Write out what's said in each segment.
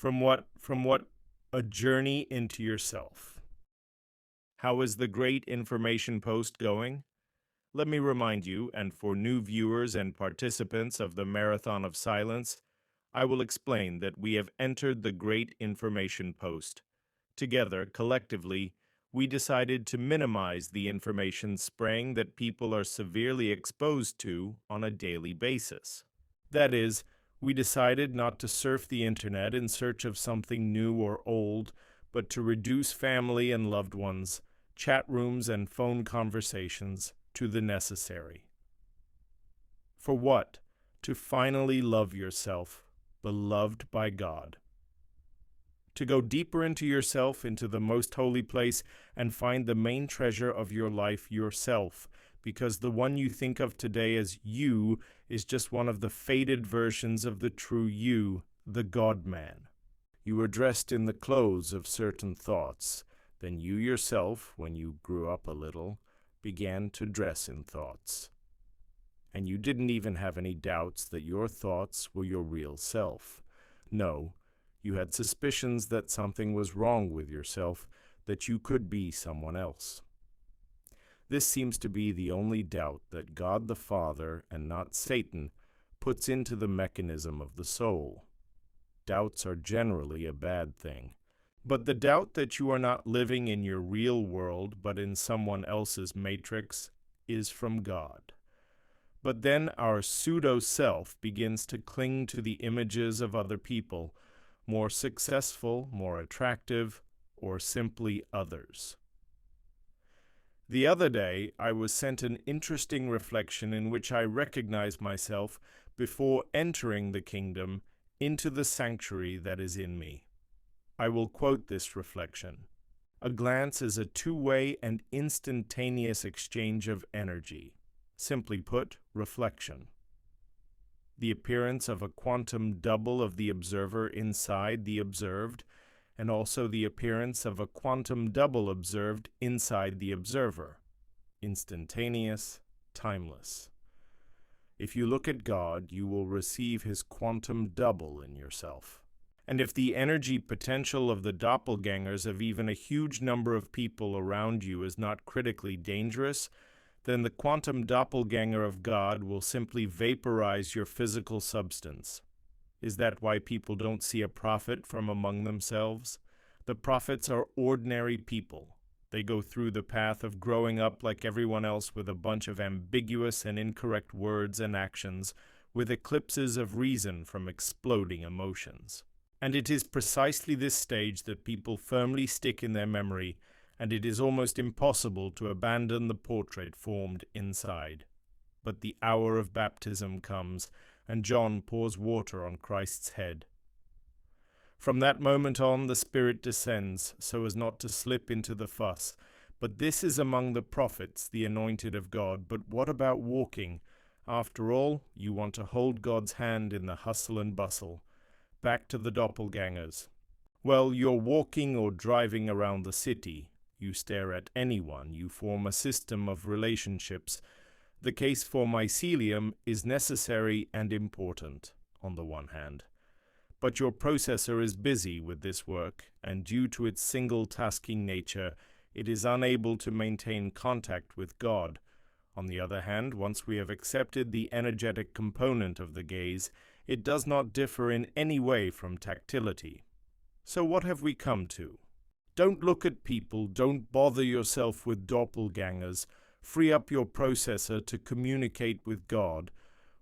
From what a journey into yourself. How is the great information post going? Let me remind you, and for new viewers and participants of the Marathon of Silence, I will explain that we have entered the great information post. Together, collectively, we decided to minimize the information spraying that people are severely exposed to on a daily basis. That is, we decided not to surf the internet in search of something new or old, but to reduce family and loved ones, chat rooms and phone conversations to the necessary. For what? To finally love yourself, beloved by God. To go deeper into yourself, into the most holy place, and find the main treasure of your life yourself, because the one you think of today as you is just one of the faded versions of the true you, the God-man. You were dressed in the clothes of certain thoughts. Then you yourself, when you grew up a little, began to dress in thoughts. And you didn't even have any doubts that your thoughts were your real self. No, you had suspicions that something was wrong with yourself, that you could be someone else. This seems to be the only doubt that God the Father, and not Satan, puts into the mechanism of the soul. Doubts are generally a bad thing. But the doubt that you are not living in your real world, but in someone else's matrix, is from God. But then our pseudo-self begins to cling to the images of other people, more successful, more attractive, or simply others. The other day, I was sent an interesting reflection in which I recognized myself before entering the kingdom into the sanctuary that is in me. I will quote this reflection. A glance is a two-way and instantaneous exchange of energy. Simply put, reflection. The appearance of a quantum double of the observer inside the observed, and also the appearance of a quantum double observed inside the observer. Instantaneous, timeless. If you look at God, you will receive his quantum double in yourself. And if the energy potential of the doppelgangers of even a huge number of people around you is not critically dangerous, then the quantum doppelganger of God will simply vaporize your physical substance. Is that why people don't see a prophet from among themselves? The prophets are ordinary people. They go through the path of growing up like everyone else with a bunch of ambiguous and incorrect words and actions, with eclipses of reason from exploding emotions. And it is precisely this stage that people firmly stick in their memory, and it is almost impossible to abandon the portrait formed inside. But the hour of baptism comes, and John pours water on Christ's head. From that moment on, the Spirit descends, so as not to slip into the fuss. But this is among the prophets, the anointed of God. But what about walking? After all, you want to hold God's hand in the hustle and bustle. Back to the doppelgangers. Well, you're walking or driving around the city. You stare at anyone. You form a system of relationships. The case for mycelium is necessary and important, on the one hand. But your processor is busy with this work, and due to its single-tasking nature, it is unable to maintain contact with God. On the other hand, once we have accepted the energetic component of the gaze, it does not differ in any way from tactility. So what have we come to? Don't look at people, don't bother yourself with doppelgangers, free up your processor to communicate with God.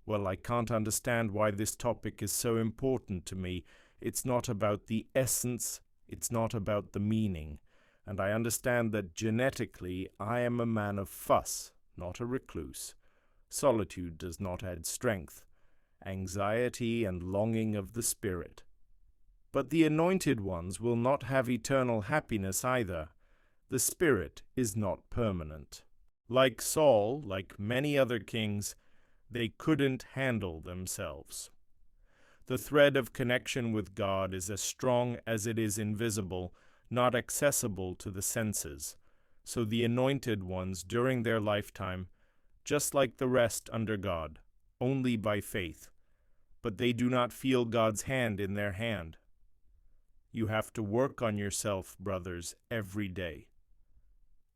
Well, I can't understand why this topic is so important to me. It's not about the essence, it's not about the meaning. And I understand that genetically I am a man of fuss, not a recluse. Solitude does not add strength. Anxiety and longing of the spirit. But the anointed ones will not have eternal happiness either. The spirit is not permanent. Like Saul, like many other kings, they couldn't handle themselves. The thread of connection with God is as strong as it is invisible, not accessible to the senses. So the anointed ones during their lifetime, just like the rest under God, only by faith. But they do not feel God's hand in their hand. You have to work on yourself, brothers, every day.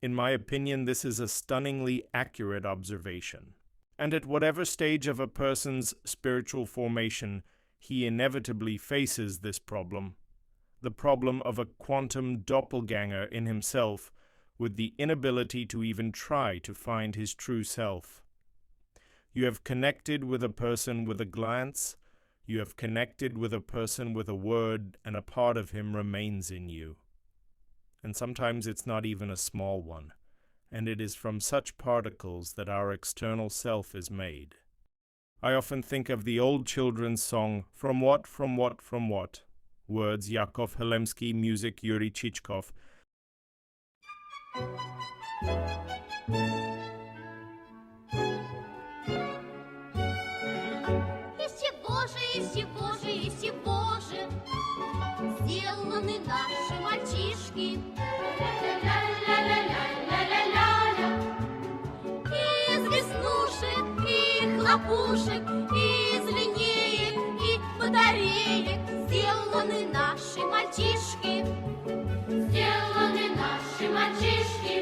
In my opinion, this is a stunningly accurate observation. And at whatever stage of a person's spiritual formation, he inevitably faces this problem, the problem of a quantum doppelganger in himself, with the inability to even try to find his true self. You have connected with a person with a glance, you have connected with a person with a word, and a part of him remains in you. And sometimes it's not even a small one, and it is from such particles that our external self is made. I often think of the old children's song, From What, From What, From What? Words Yakov Helemsky, music Yuri Chichkov. Сделаны наши мальчишки. Из веснушек и хлопушек, из линеек и батареек сделаны наши мальчишки. Сделаны наши мальчишки.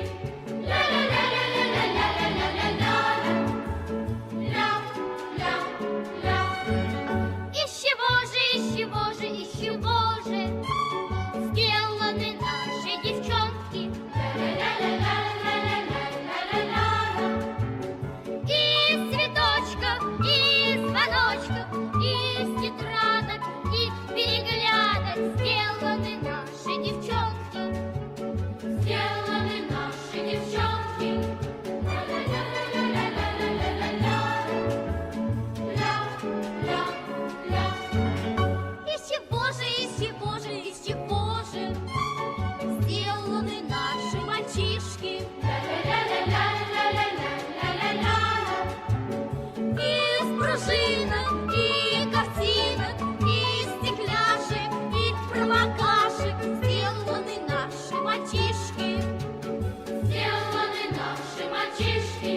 Из чего же сделаны наши девчонки? Из цветочков, из звоночков, из тетрадок и переглядок сделаны наши девчонки. Сделаны наши девчонки. Из чего же сделаны наши мальчишки? Из пружинок и картинок, из стекляшек и промокашек сделаны наши мальчишки. Сделаны наши мальчишки.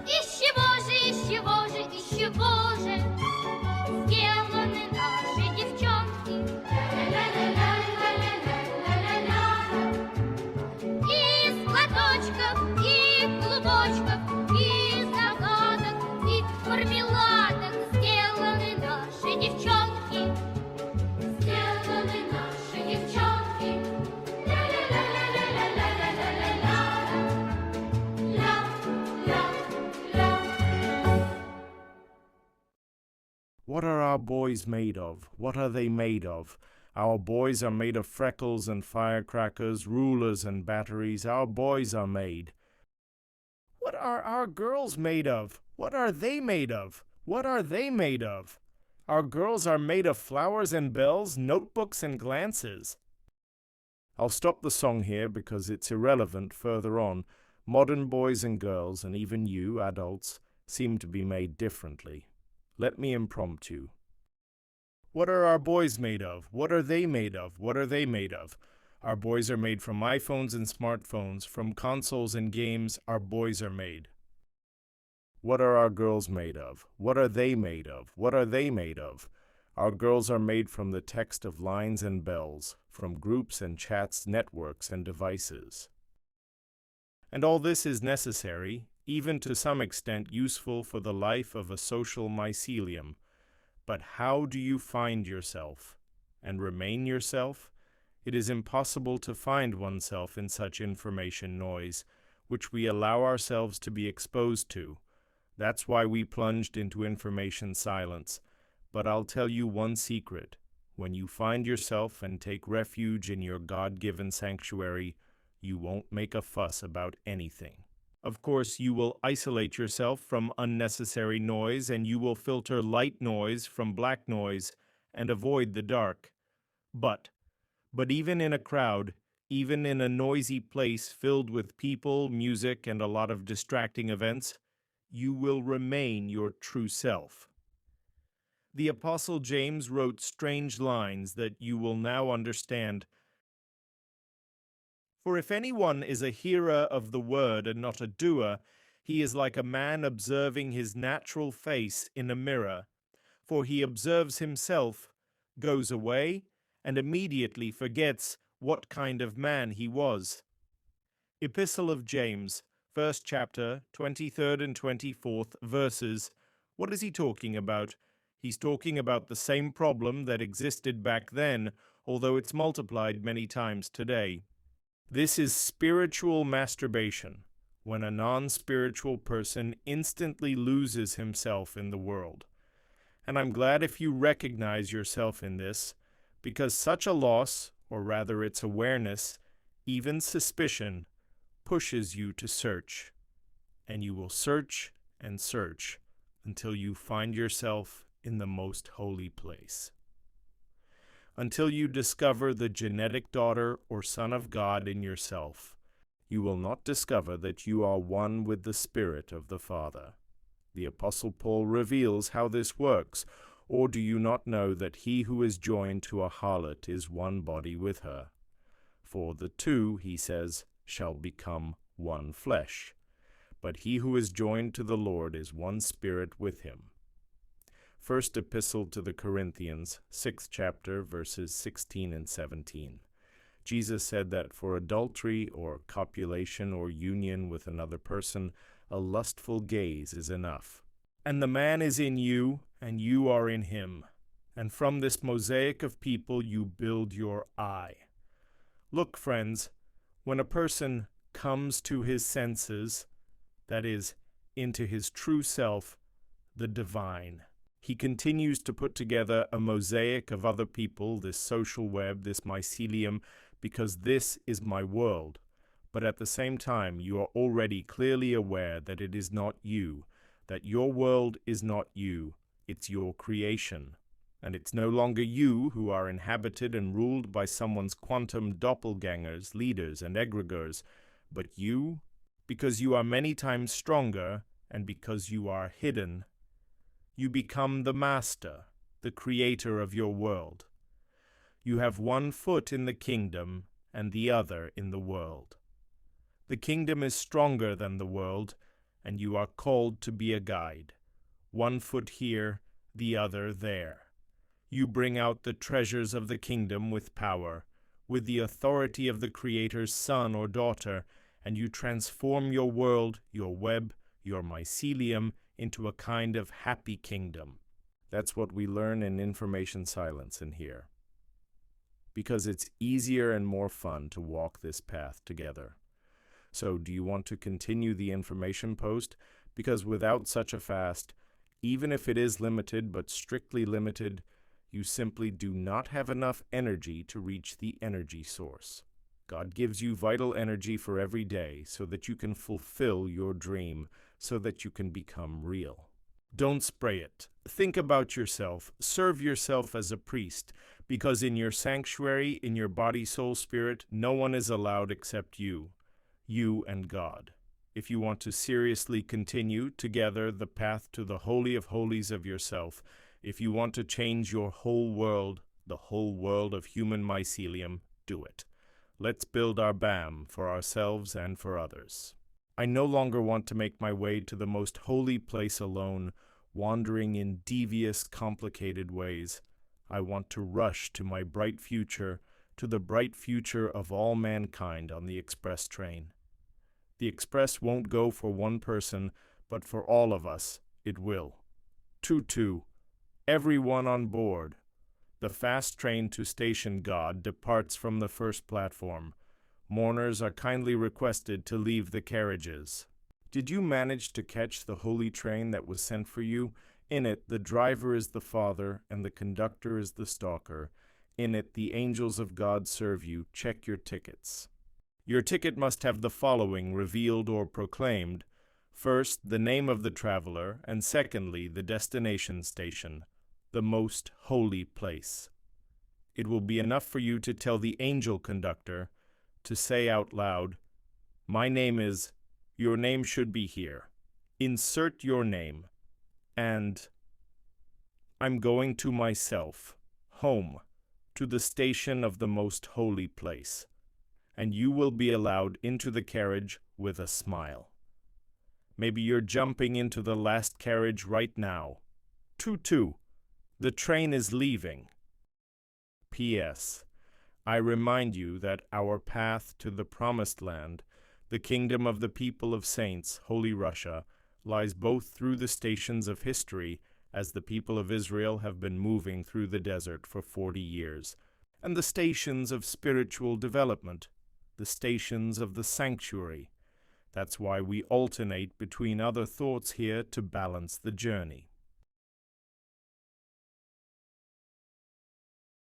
Из чего же сделаны наши девчонки? Из платочков и клубочков, из загадок и мармеладок сделаны наши девчонки. Сделаны наши девчонки. What are our boys made of? What are they made of? Our boys are made of freckles and firecrackers, rulers and batteries. Our boys are made. What are our girls made of? What are they made of? What are they made of? Our girls are made of flowers and bells, notebooks and glances. I'll stop the song here because it's irrelevant further on. Modern boys and girls, and even you, adults, seem to be made differently. Let me impromptu. What are our boys made of? What are they made of? What are they made of? Our boys are made from iPhones and smartphones, from consoles and games. Our boys are made. What are our girls made of? What are they made of? What are they made of? Our girls are made from the text of lines and bells, from groups and chats, networks and devices. And all this is necessary, even to some extent useful for the life of a social mycelium. But how do you find yourself and remain yourself? It is impossible to find oneself in such information noise, which we allow ourselves to be exposed to. That's why we plunged into information silence. But I'll tell you one secret. When you find yourself and take refuge in your God-given sanctuary, you won't make a fuss about anything. Of course, you will isolate yourself from unnecessary noise, and you will filter light noise from black noise and avoid the dark. But even in a crowd, even in a noisy place filled with people, music, and a lot of distracting events, you will remain your true self. The Apostle James wrote strange lines that you will now understand. For if anyone is a hearer of the word and not a doer, He is like a man observing his natural face in a mirror, for he observes himself, goes away, and immediately forgets what kind of man he was. Epistle of James, first chapter, 23rd and 24th verses. What is he talking about? He's talking about the same problem that existed back then, although it's multiplied many times today. This is spiritual masturbation, when a non-spiritual person instantly loses himself in the world. And I'm glad if you recognize yourself in this, because such a loss, or rather its awareness, even suspicion, pushes you to search. And you will search and search until you find yourself in the most holy place. Until you discover the genetic daughter or son of God in yourself, you will not discover that you are one with the Spirit of the Father. The Apostle Paul reveals how this works. Or do you not know that he who is joined to a harlot is one body with her? For the two, he says, shall become one flesh. But he who is joined to the Lord is one spirit with him. First Epistle to the Corinthians, 6th chapter, verses 16 and 17. Jesus said that for adultery or copulation or union with another person, a lustful gaze is enough. And the man is in you, and you are in him. And from this mosaic of people you build your I. Look, friends, when a person comes to his senses, that is, into his true self, the divine, he continues to put together a mosaic of other people, this social web, this mycelium, because this is my world. But at the same time, you are already clearly aware that it is not you, that your world is not you, it's your creation. And it's no longer you who are inhabited and ruled by someone's quantum doppelgangers, leaders, and egregores, but you, because you are many times stronger, and because you are hidden, you become the master, the creator of your world. You have one foot in the kingdom and the other in the world. The kingdom is stronger than the world, and you are called to be a guide. One foot here, the other there. You bring out the treasures of the kingdom with power, with the authority of the Creator's son or daughter, and you transform your world, your web, your mycelium, into a kind of happy kingdom. That's what we learn in Information Silence in here. Because it's easier and more fun to walk this path together. So do you want to continue the information post? Because without such a fast, even if it is limited but strictly limited, you simply do not have enough energy to reach the energy source. God gives you vital energy for every day so that you can fulfill your dream, so that you can become real. Don't spray it. Think about yourself. Serve yourself as a priest, because in your sanctuary, in your body, soul, spirit, no one is allowed except you and God. If you want to seriously continue together the path to the Holy of Holies of yourself, if you want to change your whole world, the whole world of human mycelium, do it. Let's build our BAM for ourselves and for others. I no longer want to make my way to the most holy place alone, wandering in devious, complicated ways. I want to rush to my bright future, to the bright future of all mankind on the express train. The express won't go for one person, but for all of us, it will. Tutu, everyone on board. The fast train to Station God departs from the first platform. Mourners are kindly requested to leave the carriages. Did you manage to catch the holy train that was sent for you? In it, the driver is the Father, and the conductor is the stalker. In it, the angels of God serve you. Check your tickets. Your ticket must have the following revealed or proclaimed. First, the name of the traveler, and secondly, the destination station, the most holy place. It will be enough for you to tell the angel conductor, to say out loud, "My name is," your name should be here. Insert your name. And I'm going to myself, home, to the station of the most holy place. And you will be allowed into the carriage with a smile. Maybe you're jumping into the last carriage right now. 2-2. The train is leaving. P.S. I remind you that our path to the Promised Land, the kingdom of the people of saints, Holy Russia, lies both through the stations of history, as the people of Israel have been moving through the desert for 40 years, and the stations of spiritual development, the stations of the sanctuary. That's why we alternate between other thoughts here to balance the journey.